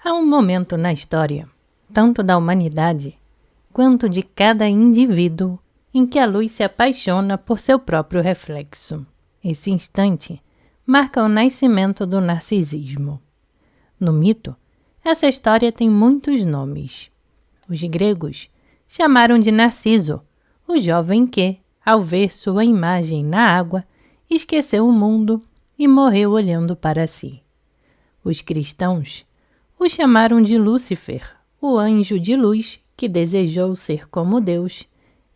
Há um momento na história, tanto da humanidade quanto de cada indivíduo, em que a luz se apaixona por seu próprio reflexo. Esse instante marca o nascimento do narcisismo. No mito, essa história tem muitos nomes. Os gregos chamaram de Narciso o jovem que, ao ver sua imagem na água, esqueceu o mundo e morreu olhando para si. Os cristãos o chamaram de Lúcifer, o anjo de luz que desejou ser como Deus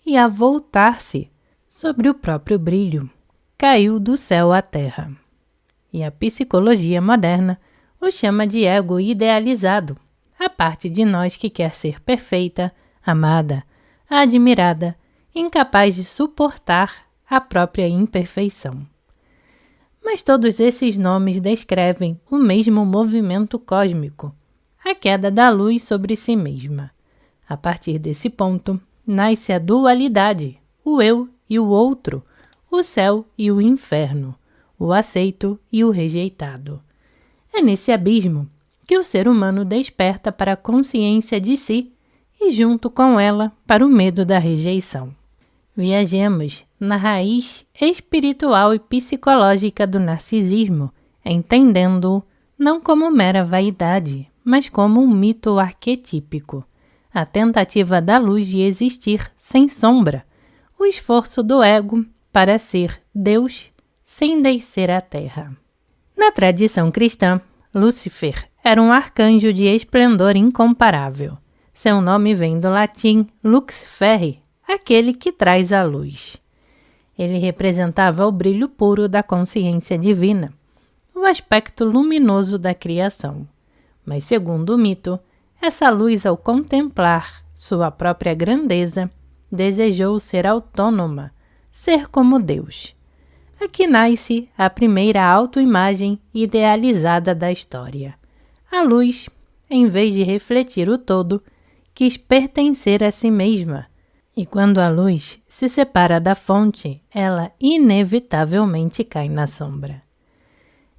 e, a voltar-se sobre o próprio brilho, caiu do céu à terra. E a psicologia moderna o chama de ego idealizado, a parte de nós que quer ser perfeita, amada, admirada, incapaz de suportar a própria imperfeição. Mas todos esses nomes descrevem o mesmo movimento cósmico, a queda da luz sobre si mesma. A partir desse ponto, nasce a dualidade, o eu e o outro, o céu e o inferno, o aceito e o rejeitado. É nesse abismo que o ser humano desperta para a consciência de si e, junto com ela, para o medo da rejeição. Viajemos na raiz espiritual e psicológica do narcisismo, entendendo-o não como mera vaidade, mas como um mito arquetípico, a tentativa da luz de existir sem sombra, o esforço do ego para ser Deus sem descer à terra. Na tradição cristã, Lúcifer era um arcanjo de esplendor incomparável. Seu nome vem do latim lux ferri, aquele que traz a luz. Ele representava o brilho puro da consciência divina, o aspecto luminoso da criação. Mas, segundo o mito, essa luz, ao contemplar sua própria grandeza, desejou ser autônoma, ser como Deus. Aqui nasce a primeira autoimagem idealizada da história. A luz, em vez de refletir o todo, quis pertencer a si mesma. E quando a luz se separa da fonte, ela inevitavelmente cai na sombra.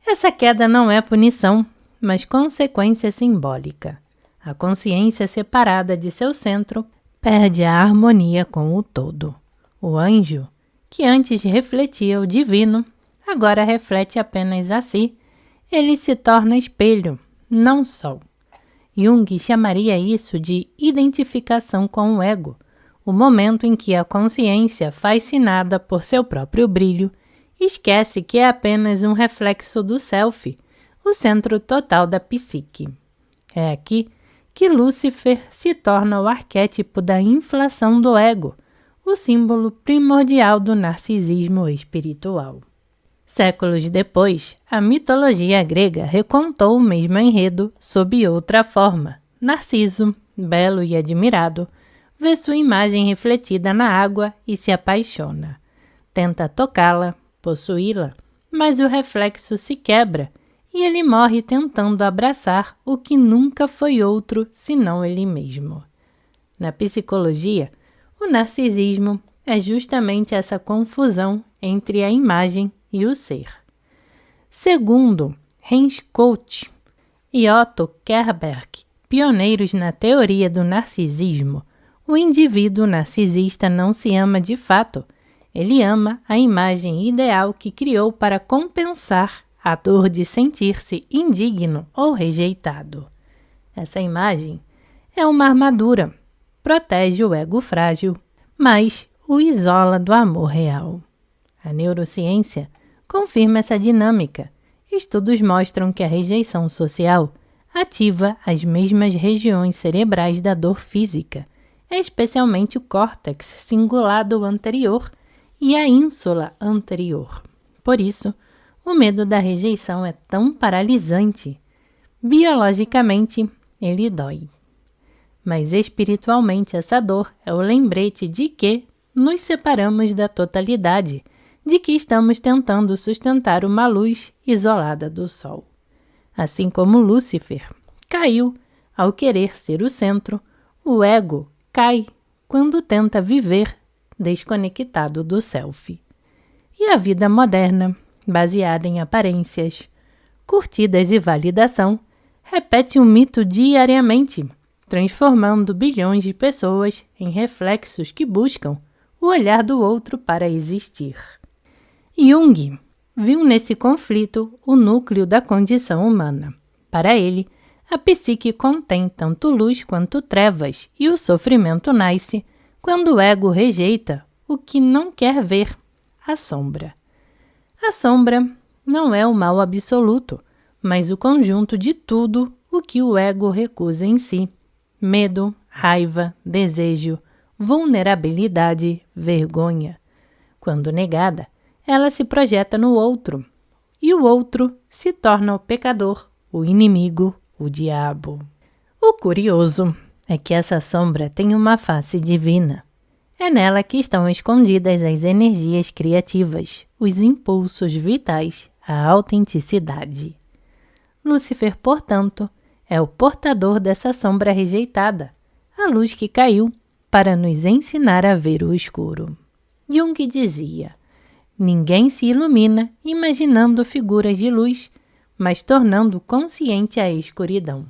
Essa queda não é punição, mas consequência simbólica. A consciência separada de seu centro perde a harmonia com o todo. O anjo, que antes refletia o divino, agora reflete apenas a si. Ele se torna espelho, não sol. Jung chamaria isso de identificação com o ego, o momento em que a consciência, fascinada por seu próprio brilho, esquece que é apenas um reflexo do self, o centro total da psique. É aqui que Lúcifer se torna o arquétipo da inflação do ego, o símbolo primordial do narcisismo espiritual. Séculos depois, a mitologia grega recontou o mesmo enredo sob outra forma. Narciso, belo e admirado, vê sua imagem refletida na água e se apaixona. Tenta tocá-la, possuí-la, mas o reflexo se quebra e ele morre tentando abraçar o que nunca foi outro senão ele mesmo. Na psicologia, o narcisismo é justamente essa confusão entre a imagem e o ser. Segundo Hans Kutsch e Otto Kernberg, pioneiros na teoria do narcisismo, o indivíduo narcisista não se ama de fato, ele ama a imagem ideal que criou para compensar a dor de sentir-se indigno ou rejeitado. Essa imagem é uma armadura, protege o ego frágil, mas o isola do amor real. A neurociência confirma essa dinâmica. Estudos mostram que a rejeição social ativa as mesmas regiões cerebrais da dor física, especialmente o córtex cingulado anterior e a ínsula anterior. Por isso, o medo da rejeição é tão paralisante. Biologicamente, ele dói. Mas espiritualmente, essa dor é o lembrete de que nos separamos da totalidade, de que estamos tentando sustentar uma luz isolada do sol. Assim como Lúcifer caiu ao querer ser o centro, o ego cai quando tenta viver desconectado do self. E a vida moderna, baseada em aparências, curtidas e validação, repete um mito diariamente, transformando bilhões de pessoas em reflexos que buscam o olhar do outro para existir. Jung viu nesse conflito o núcleo da condição humana. Para ele, a psique contém tanto luz quanto trevas e o sofrimento nasce quando o ego rejeita o que não quer ver, a sombra. A sombra não é o mal absoluto, mas o conjunto de tudo o que o ego recusa em si. Medo, raiva, desejo, vulnerabilidade, vergonha. Quando negada, ela se projeta no outro, e o outro se torna o pecador, o inimigo, o diabo. O curioso é que essa sombra tem uma face divina. É nela que estão escondidas as energias criativas, os impulsos vitais, a autenticidade. Lúcifer, portanto, é o portador dessa sombra rejeitada, a luz que caiu para nos ensinar a ver o escuro. Jung dizia: ninguém se ilumina imaginando figuras de luz, mas tornando consciente a escuridão.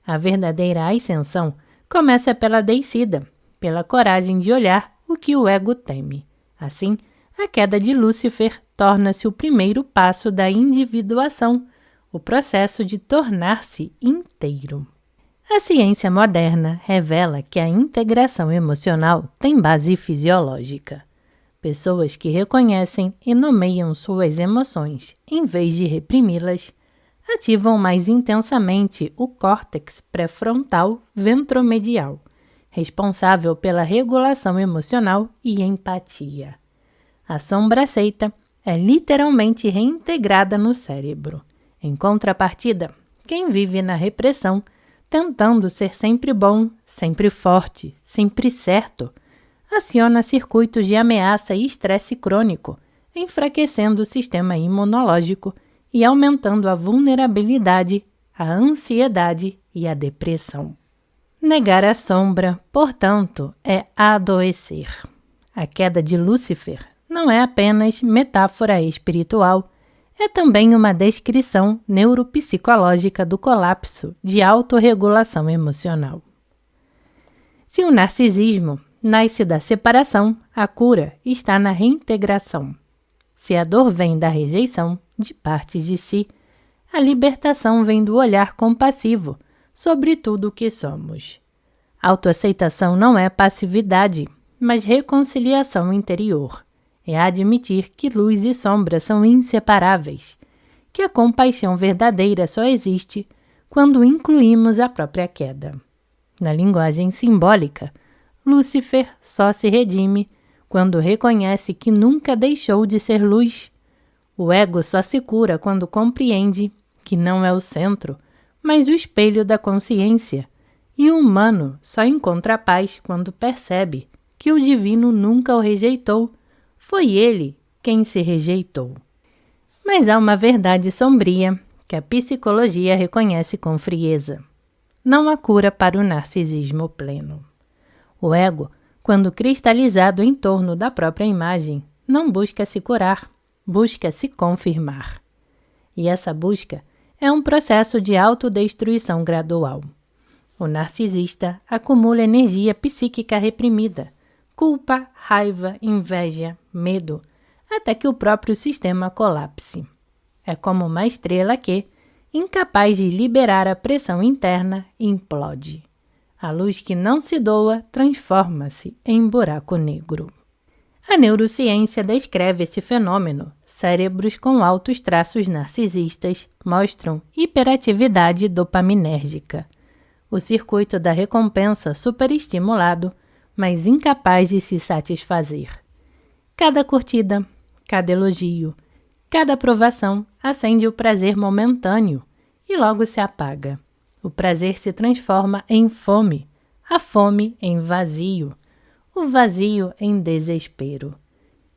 A verdadeira ascensão começa pela descida, pela coragem de olhar o que o ego teme. Assim, a queda de Lúcifer torna-se o primeiro passo da individuação, o processo de tornar-se inteiro. A ciência moderna revela que a integração emocional tem base fisiológica. Pessoas que reconhecem e nomeiam suas emoções, em vez de reprimi-las, ativam mais intensamente o córtex pré-frontal ventromedial, responsável pela regulação emocional e empatia. A sombra aceita é literalmente reintegrada no cérebro. Em contrapartida, quem vive na repressão, tentando ser sempre bom, sempre forte, sempre certo, aciona circuitos de ameaça e estresse crônico, enfraquecendo o sistema imunológico e aumentando a vulnerabilidade, a ansiedade e a depressão. Negar a sombra, portanto, é adoecer. A queda de Lúcifer não é apenas metáfora espiritual, é também uma descrição neuropsicológica do colapso de autorregulação emocional. Se o narcisismo nasce da separação, a cura está na reintegração. Se a dor vem da rejeição de partes de si, a libertação vem do olhar compassivo sobre tudo o que somos. Autoaceitação não é passividade, mas reconciliação interior. É admitir que luz e sombra são inseparáveis, que a compaixão verdadeira só existe quando incluímos a própria queda. Na linguagem simbólica, Lúcifer só se redime quando reconhece que nunca deixou de ser luz. O ego só se cura quando compreende que não é o centro, mas o espelho da consciência, e o humano só encontra a paz quando percebe que o divino nunca o rejeitou. Foi ele quem se rejeitou. Mas há uma verdade sombria que a psicologia reconhece com frieza. Não há cura para o narcisismo pleno. O ego, quando cristalizado em torno da própria imagem, não busca se curar, busca se confirmar. E essa busca é um processo de autodestruição gradual. O narcisista acumula energia psíquica reprimida, culpa, raiva, inveja, medo, até que o próprio sistema colapse. É como uma estrela que, incapaz de liberar a pressão interna, implode. A luz que não se doa transforma-se em buraco negro. A neurociência descreve esse fenômeno. Cérebros com altos traços narcisistas mostram hiperatividade dopaminérgica. O circuito da recompensa superestimulado, mas incapaz de se satisfazer. Cada curtida, cada elogio, cada aprovação acende o prazer momentâneo e logo se apaga. O prazer se transforma em fome, a fome em vazio, o vazio em desespero.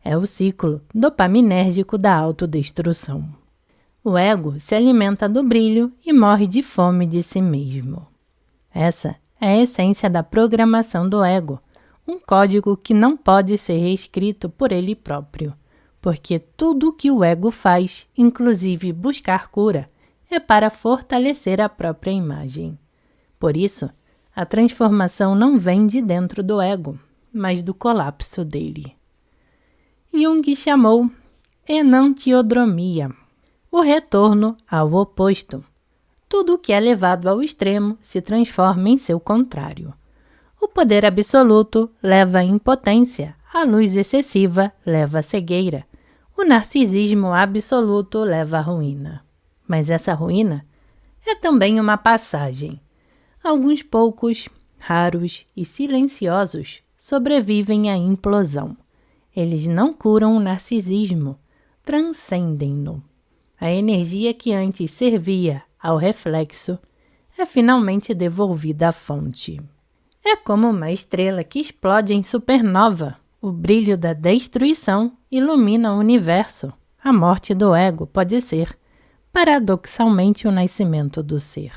É o ciclo dopaminérgico da autodestruição. O ego se alimenta do brilho e morre de fome de si mesmo. Essa é a essência da programação do ego, um código que não pode ser reescrito por ele próprio, porque tudo o que o ego faz, inclusive buscar cura, é para fortalecer a própria imagem. Por isso, a transformação não vem de dentro do ego, mas do colapso dele. Jung chamou enantiodromia, o retorno ao oposto. Tudo que é levado ao extremo se transforma em seu contrário. O poder absoluto leva à impotência, a luz excessiva leva à cegueira, o narcisismo absoluto leva à ruína. Mas essa ruína é também uma passagem. Alguns poucos, raros e silenciosos sobrevivem à implosão. Eles não curam o narcisismo, transcendem-no. A energia que antes servia ao reflexo é finalmente devolvida à fonte. É como uma estrela que explode em supernova. O brilho da destruição ilumina o universo. A morte do ego pode ser, paradoxalmente, o nascimento do ser.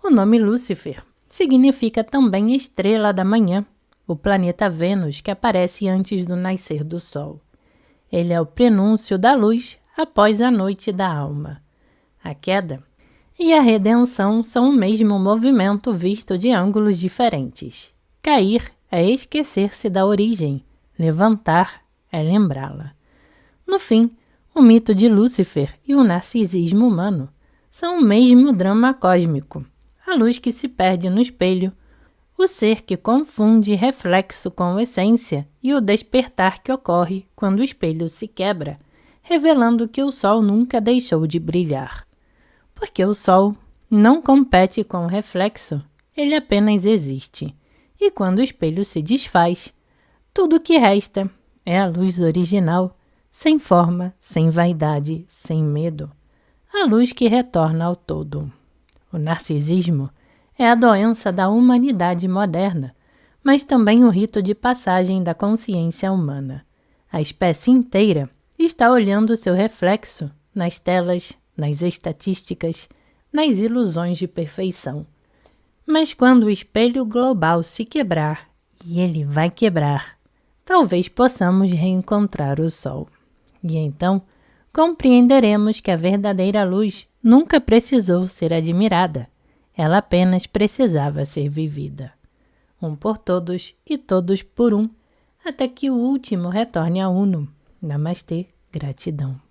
O nome Lúcifer significa também estrela da manhã, o planeta Vênus que aparece antes do nascer do Sol. Ele é o prenúncio da luz após a noite da alma. A queda e a redenção são o mesmo movimento visto de ângulos diferentes. Cair é esquecer-se da origem, levantar é lembrá-la. No fim, o mito de Lúcifer e o narcisismo humano são o mesmo drama cósmico, a luz que se perde no espelho, o ser que confunde reflexo com essência e o despertar que ocorre quando o espelho se quebra, revelando que o sol nunca deixou de brilhar. Porque o sol não compete com o reflexo, ele apenas existe. E quando o espelho se desfaz, tudo o que resta é a luz original, sem forma, sem vaidade, sem medo. A luz que retorna ao todo. O narcisismo é a doença da humanidade moderna, mas também o rito de passagem da consciência humana. A espécie inteira está olhando seu reflexo nas telas, nas estatísticas, nas ilusões de perfeição. Mas quando o espelho global se quebrar, e ele vai quebrar, talvez possamos reencontrar o sol. E então compreenderemos que a verdadeira luz nunca precisou ser admirada. Ela apenas precisava ser vivida. Um por todos e todos por um, até que o último retorne a uno. Namastê, gratidão.